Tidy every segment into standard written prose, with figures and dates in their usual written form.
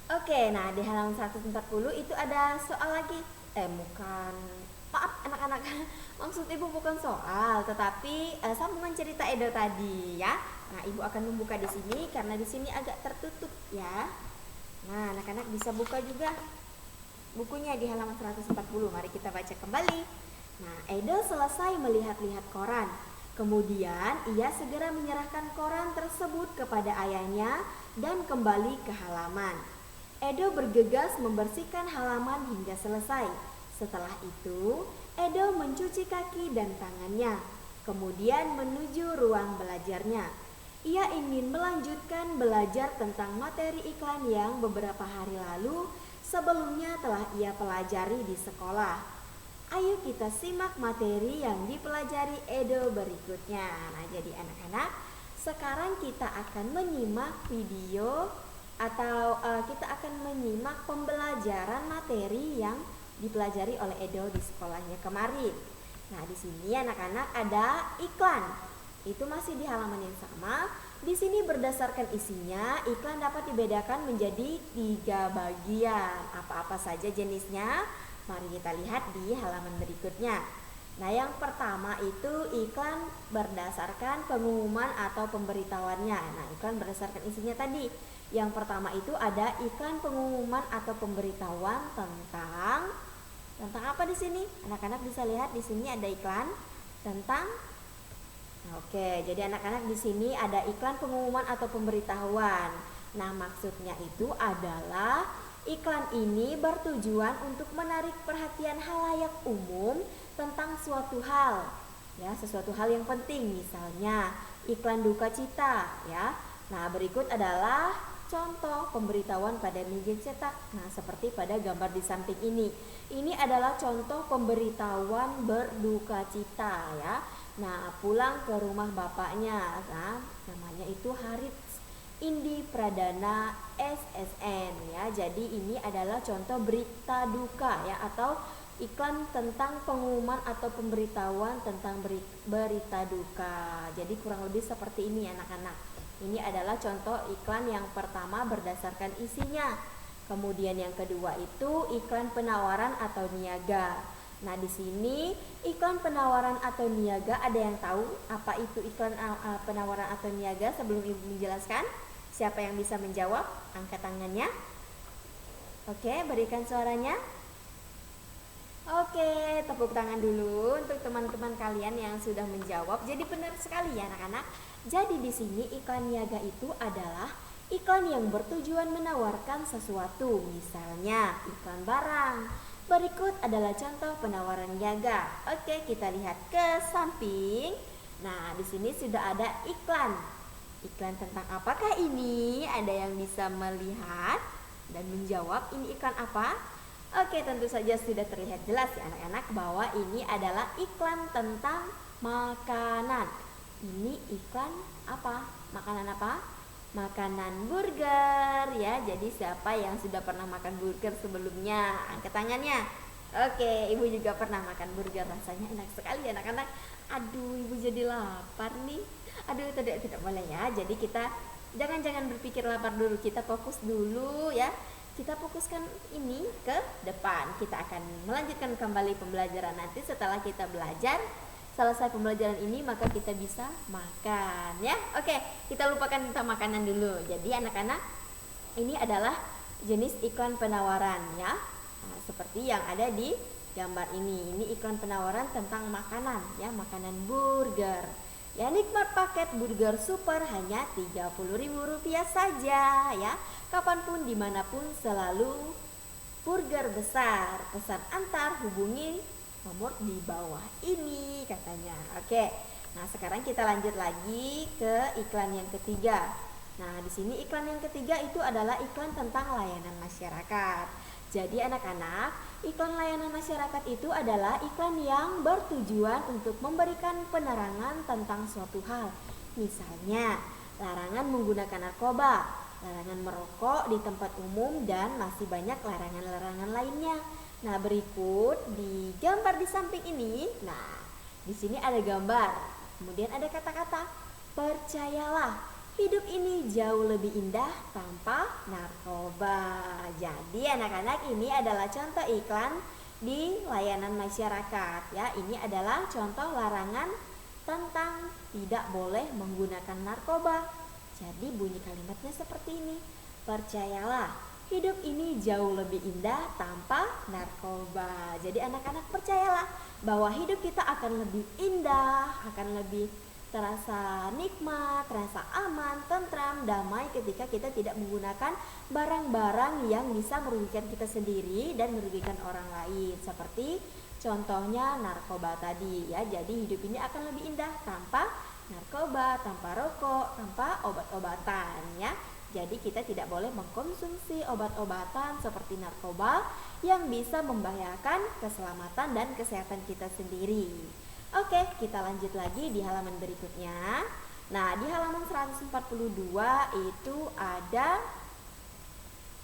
Oke, nah di halaman 140 itu ada soal lagi. Bukan. Maaf anak-anak. Maksud Ibu bukan soal, tetapi sambungan cerita Edo tadi ya. Nah, Ibu akan membuka di sini karena di sini agak tertutup ya. Nah, anak-anak bisa buka juga bukunya di halaman 140. Mari kita baca kembali. Nah, Edo selesai melihat-lihat koran. Kemudian ia segera menyerahkan koran tersebut kepada ayahnya dan kembali ke halaman. Edo bergegas membersihkan halaman hingga selesai. Setelah itu, Edo mencuci kaki dan tangannya, kemudian menuju ruang belajarnya. Ia ingin melanjutkan belajar tentang materi iklan yang beberapa hari lalu sebelumnya telah ia pelajari di sekolah. Ayo kita simak materi yang dipelajari Edo berikutnya. Nah, jadi anak-anak, sekarang kita akan menyimak video atau kita akan menyimak pembelajaran materi yang dipelajari oleh Edo di sekolahnya kemarin. Nah, di sini anak-anak ada iklan. Itu masih di halaman yang sama. Di sini berdasarkan isinya, iklan dapat dibedakan menjadi 3 bagian. Apa-apa saja jenisnya? Mari kita lihat di halaman berikutnya. Nah, yang pertama itu iklan berdasarkan pengumuman atau pemberitahuannya. Nah, iklan berdasarkan isinya tadi. Yang pertama itu ada iklan pengumuman atau pemberitahuan tentang apa di sini? Anak-anak bisa lihat di sini ada iklan tentang. Oke, jadi anak-anak di sini ada iklan pengumuman atau pemberitahuan. Nah, maksudnya itu adalah iklan ini bertujuan untuk menarik perhatian halayak umum tentang suatu hal, ya, sesuatu hal yang penting, misalnya iklan duka cita, ya. Nah, berikut adalah contoh pemberitahuan pada media cetak. Nah, seperti pada gambar di samping ini. Ini adalah contoh pemberitahuan berduka cita, ya. Nah, pulang ke rumah bapaknya. Nah, namanya itu Harits Indi Pradana SSN, ya. Jadi ini adalah contoh berita duka, ya, atau iklan tentang pengumuman atau pemberitahuan tentang berita duka. Jadi kurang lebih seperti ini anak-anak. Ini adalah contoh iklan yang pertama berdasarkan isinya. Kemudian yang kedua itu iklan penawaran atau niaga. Nah, di sini iklan penawaran atau niaga, ada yang tahu apa itu iklan penawaran atau niaga sebelum Ibu menjelaskan? Siapa yang bisa menjawab? Angkat tangannya. Oke, berikan suaranya. Oke, tepuk tangan dulu untuk teman-teman kalian yang sudah menjawab. Jadi benar sekali ya anak-anak. Jadi di sini iklan niaga itu adalah iklan yang bertujuan menawarkan sesuatu, misalnya iklan barang. Berikut adalah contoh penawaran niaga. Oke, kita lihat ke samping. Nah, di sini sudah ada iklan. Iklan tentang apakah ini? Ada yang bisa melihat dan menjawab ini iklan apa? Oke, tentu saja sudah terlihat jelas ya anak-anak bahwa ini adalah iklan tentang makanan. Ini iklan apa? Makanan apa? Makanan burger, ya. Jadi siapa yang sudah pernah makan burger sebelumnya? Angkat tangannya. Oke, Ibu juga pernah makan burger, rasanya enak sekali anak-anak. Aduh, Ibu jadi lapar nih. Aduh, tidak boleh ya. Jadi kita jangan berpikir lapar dulu, kita fokus dulu ya. Kita fokuskan ini ke depan. Kita akan melanjutkan kembali pembelajaran nanti setelah kita belajar. Selesai pembelajaran ini maka kita bisa makan ya. Oke, kita lupakan tentang makanan dulu. Jadi anak-anak, ini adalah jenis iklan penawaran ya. Nah, seperti yang ada di gambar ini. Ini iklan penawaran tentang makanan ya, makanan burger. Ya, nikmat paket burger super hanya Rp30.000 saja ya. Kapanpun dimanapun selalu burger besar. Pesan antar hubungi nomor di bawah ini katanya. Oke. Nah, sekarang kita lanjut lagi ke iklan yang ketiga. Nah, di sini iklan yang ketiga itu adalah iklan tentang layanan masyarakat. Jadi anak-anak, iklan layanan masyarakat itu adalah iklan yang bertujuan untuk memberikan penerangan tentang suatu hal. Misalnya, larangan menggunakan narkoba, larangan merokok di tempat umum, dan masih banyak larangan-larangan lainnya. Nah, berikut di gambar di samping ini. Nah, di sini ada gambar. Kemudian ada kata-kata, percayalah, hidup ini jauh lebih indah tanpa narkoba. Jadi anak-anak, ini adalah contoh iklan di layanan masyarakat ya. Ini adalah contoh larangan tentang tidak boleh menggunakan narkoba. Jadi bunyi kalimatnya seperti ini. Percayalah, hidup ini jauh lebih indah tanpa narkoba. Jadi anak-anak, percayalah bahwa hidup kita akan lebih indah, akan lebih terasa nikmat, terasa aman, tentram, damai ketika kita tidak menggunakan barang-barang yang bisa merugikan kita sendiri dan merugikan orang lain, seperti contohnya narkoba tadi ya. Jadi hidup ini akan lebih indah tanpa narkoba, tanpa rokok, tanpa obat-obatan ya. Jadi kita tidak boleh mengkonsumsi obat-obatan seperti narkoba yang bisa membahayakan keselamatan dan kesehatan kita sendiri. Oke, kita lanjut lagi di halaman berikutnya. Nah, di halaman 142 itu ada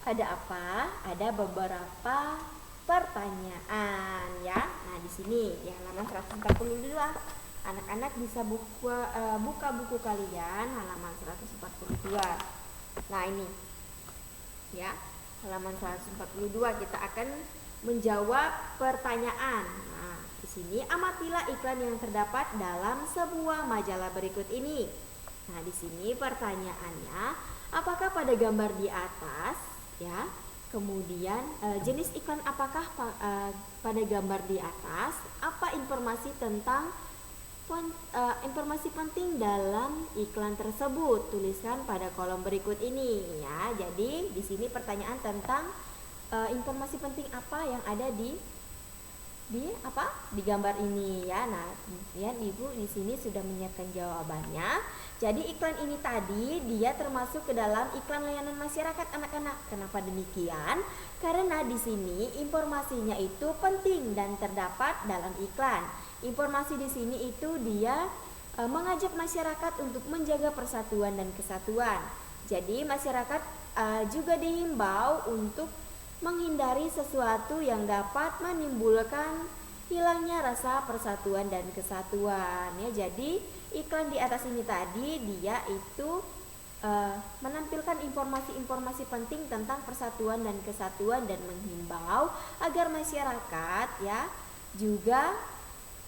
apa? Ada beberapa pertanyaan ya. Nah, di sini di halaman 142 anak-anak bisa buka buku kalian halaman 142. Nah, ini ya, halaman 142 kita akan menjawab pertanyaan. Nah, di sini amatilah iklan yang terdapat dalam sebuah majalah berikut ini. Nah, di sini pertanyaannya, apakah pada gambar di atas ya, kemudian jenis iklan apakah pada gambar di atas, apa informasi tentang informasi penting dalam iklan tersebut, tuliskan pada kolom berikut ini ya. Jadi di sini pertanyaan tentang informasi penting apa yang ada di gambar ini ya. Nah, kemudian Ibu di sini sudah menyiapkan jawabannya. Jadi iklan ini tadi dia termasuk ke dalam iklan layanan masyarakat anak-anak. Kenapa demikian? Karena di sini informasinya itu penting dan terdapat dalam iklan. Informasi di sini itu dia mengajak masyarakat untuk menjaga persatuan dan kesatuan. Jadi masyarakat juga dihimbau untuk menghindari sesuatu yang dapat menimbulkan hilangnya rasa persatuan dan kesatuan ya. Jadi iklan di atas ini tadi dia itu menampilkan informasi-informasi penting tentang persatuan dan kesatuan dan menghimbau agar masyarakat ya juga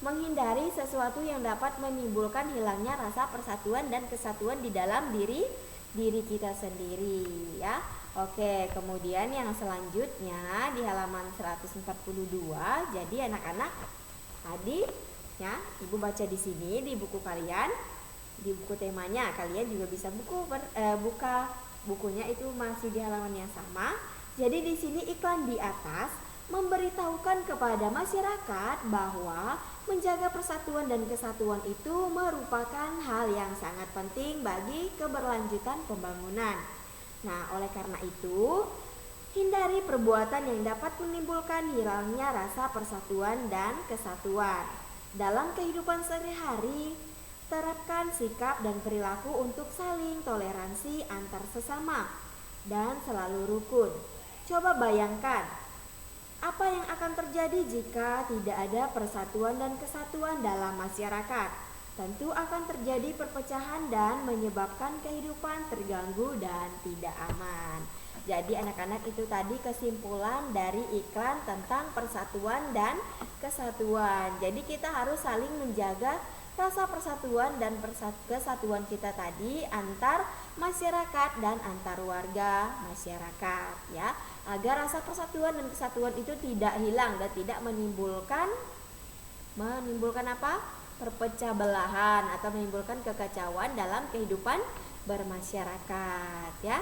menghindari sesuatu yang dapat menimbulkan hilangnya rasa persatuan dan kesatuan di dalam diri kita sendiri ya. Oke, kemudian yang selanjutnya di halaman 142. Jadi anak-anak tadi ya, Ibu baca di sini di buku kalian, di buku temanya kalian juga bisa buka bukunya, itu masih di halaman yang sama. Jadi di sini iklan di atas memberitahukan kepada masyarakat bahwa menjaga persatuan dan kesatuan itu merupakan hal yang sangat penting bagi keberlanjutan pembangunan. Nah, oleh karena itu, hindari perbuatan yang dapat menimbulkan hilangnya rasa persatuan dan kesatuan. Dalam kehidupan sehari-hari, terapkan sikap dan perilaku untuk saling toleransi antar sesama dan selalu rukun. Coba bayangkan, apa yang akan terjadi jika tidak ada persatuan dan kesatuan dalam masyarakat? Tentu akan terjadi perpecahan dan menyebabkan kehidupan terganggu dan tidak aman. Jadi anak-anak, itu tadi kesimpulan dari iklan tentang persatuan dan kesatuan. Jadi kita harus saling menjaga rasa persatuan dan kesatuan kita tadi antar masyarakat dan antar warga masyarakat ya, agar rasa persatuan dan kesatuan itu tidak hilang dan tidak menimbulkan apa? Perpecah belahan atau menimbulkan kekacauan dalam kehidupan bermasyarakat ya.